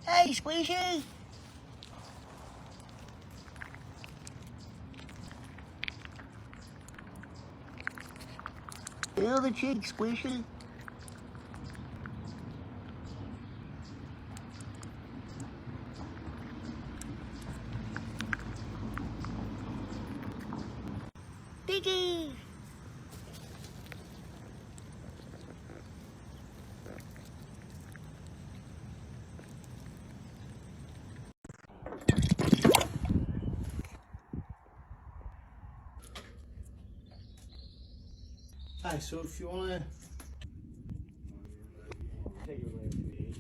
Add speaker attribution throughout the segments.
Speaker 1: Hey, Squishy! Feel the cheek, Squishy. Diggy!
Speaker 2: Hi, so if you want to take your way to me,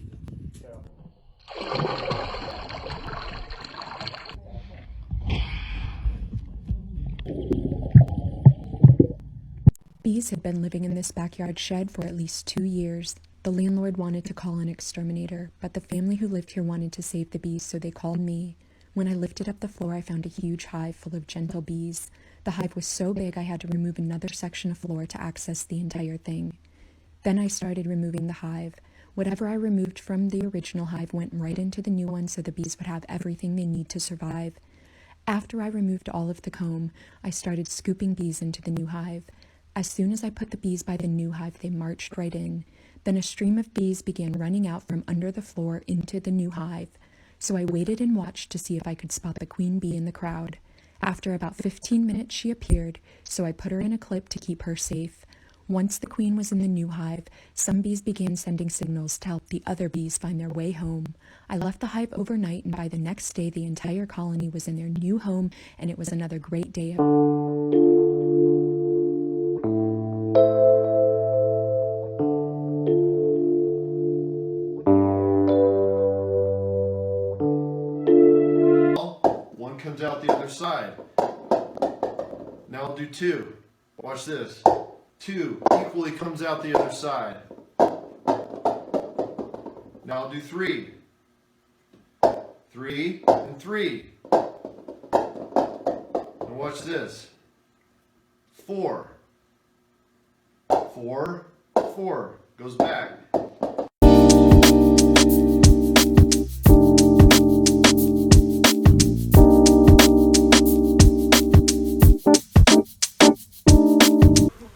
Speaker 3: Bees had been living in this backyard shed for at least 2 years. The landlord wanted to call an exterminator, but the family who lived here wanted to save the bees, so they called me. When I lifted up the floor, I found a huge hive full of gentle bees. The hive was so big I had to remove another section of floor to access the entire thing. Then I started removing the hive. Whatever I removed from the original hive went right into the new one so the bees would have everything they need to survive. After I removed all of the comb, I started scooping bees into the new hive. As soon as I put the bees by the new hive, they marched right in. Then a stream of bees began running out from under the floor into the new hive. So I waited and watched to see if I could spot the queen bee in the crowd. After about 15 minutes, she appeared, so I put her in a clip to keep her safe. Once the queen was in the new hive, some bees began sending signals to help the other bees find their way home. I left the hive overnight, and by the next day, the entire colony was in their new home, and it was another great day of
Speaker 4: one comes out the other side. Now I'll do two. Watch this. Two equally comes out the other side. Now I'll do three. Three and three. And watch this. Four. Four, four. Goes back.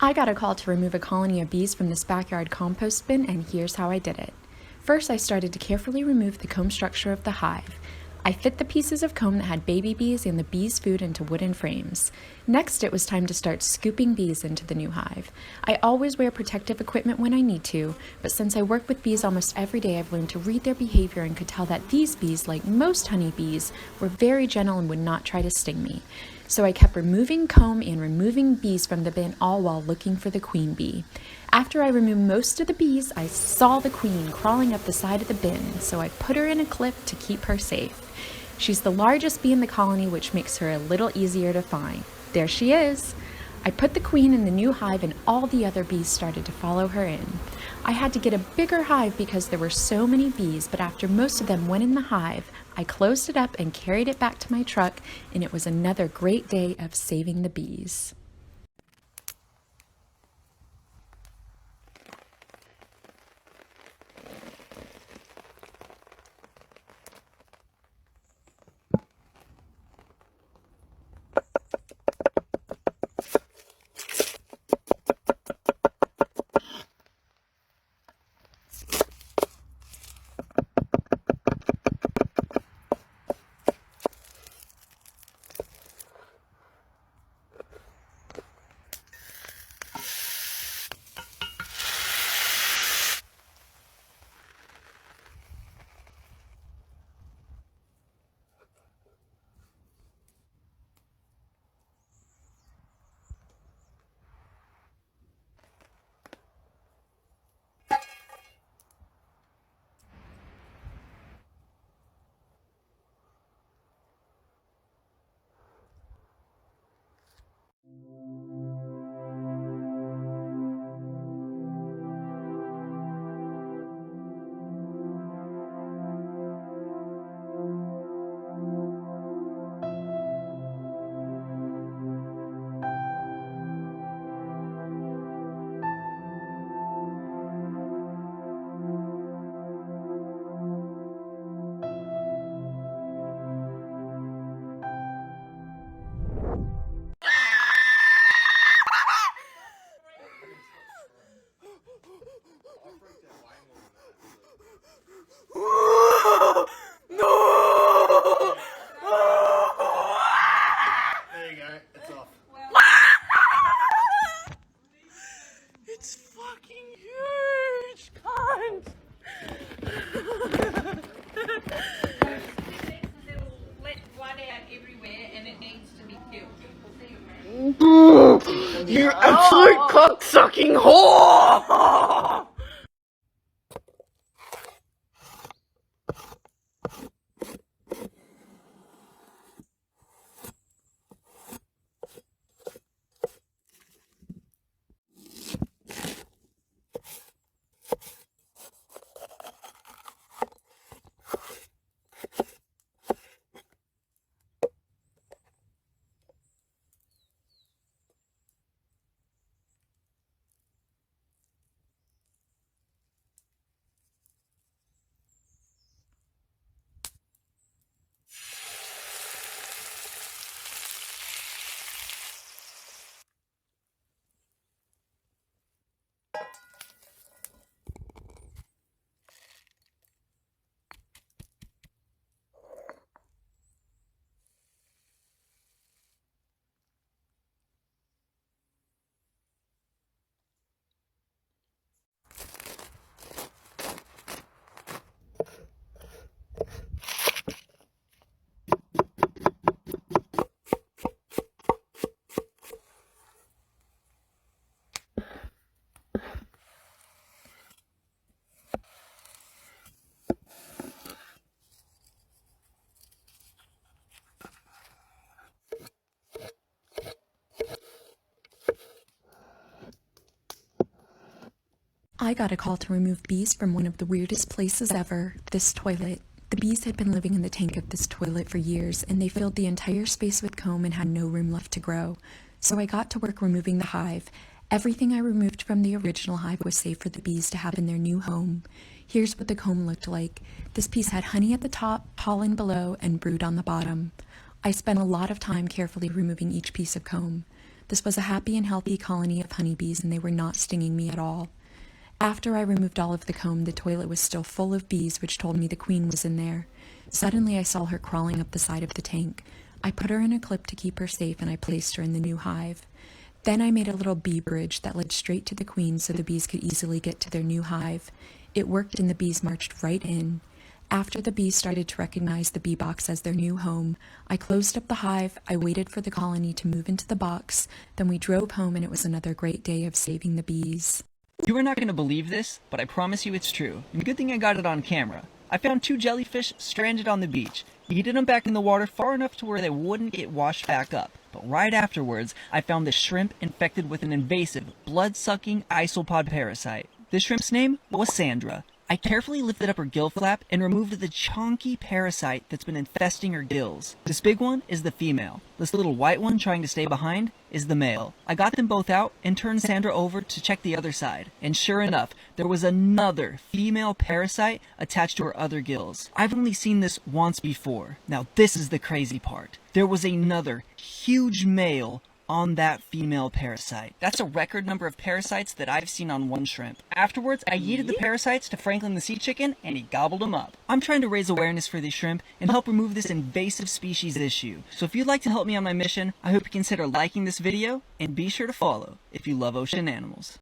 Speaker 3: I got a call to remove a colony of bees from this backyard compost bin, and here's how I did it. First, I started to carefully remove the comb structure of the hive. I fit the pieces of comb that had baby bees and the bees' food into wooden frames. Next, it was time to start scooping bees into the new hive. I always wear protective equipment when I need to, but since I work with bees almost every day, I've learned to read their behavior and could tell that these bees, like most honeybees, were very gentle and would not try to sting me. So I kept removing comb and removing bees from the bin, all while looking for the queen bee. After I removed most of the bees, I saw the queen crawling up the side of the bin, so I put her in a clip to keep her safe. She's the largest bee in the colony, which makes her a little easier to find. There she is. I put the queen in the new hive and all the other bees started to follow her in. I had to get a bigger hive because there were so many bees, but after most of them went in the hive, I closed it up and carried it back to my truck, and it was another great day of saving the bees.
Speaker 5: You absolute cocksucking whore!
Speaker 3: I got a call to remove bees from one of the weirdest places ever, this toilet. The bees had been living in the tank of this toilet for years, and they filled the entire space with comb and had no room left to grow. So I got to work removing the hive. Everything I removed from the original hive was safe for the bees to have in their new home. Here's what the comb looked like. This piece had honey at the top, pollen below, and brood on the bottom. I spent a lot of time carefully removing each piece of comb. This was a happy and healthy colony of honeybees, and they were not stinging me at all. After I removed all of the comb, the toilet was still full of bees, which told me the queen was in there. Suddenly, I saw her crawling up the side of the tank. I put her in a clip to keep her safe, and I placed her in the new hive. Then I made a little bee bridge that led straight to the queen so the bees could easily get to their new hive. It worked, and the bees marched right in. After the bees started to recognize the bee box as their new home, I closed up the hive, I waited for the colony to move into the box, then we drove home, and it was another great day of saving the bees.
Speaker 5: You are not going to believe this, but I promise you it's true. And good thing I got it on camera. I found 2 jellyfish stranded on the beach. Yeeted them back in the water far enough to where they wouldn't get washed back up. But right afterwards, I found this shrimp infected with an invasive, blood-sucking isopod parasite. This shrimp's name was Sandra. I carefully lifted up her gill flap and removed the chonky parasite that's been infesting her gills. This big one is the female. This little white one trying to stay behind is the male. I got them both out and turned Sandra over to check the other side. And sure enough, there was another female parasite attached to her other gills. I've only seen this once before. Now this is the crazy part. There was another huge male on that female parasite. That's a record number of parasites that I've seen on one shrimp. Afterwards, I yeeted the parasites to Franklin the sea chicken, and he gobbled them up. I'm trying to raise awareness for these shrimp and help remove this invasive species issue. So if you'd like to help me on my mission, I hope you consider liking this video, and be sure to follow if you love ocean animals.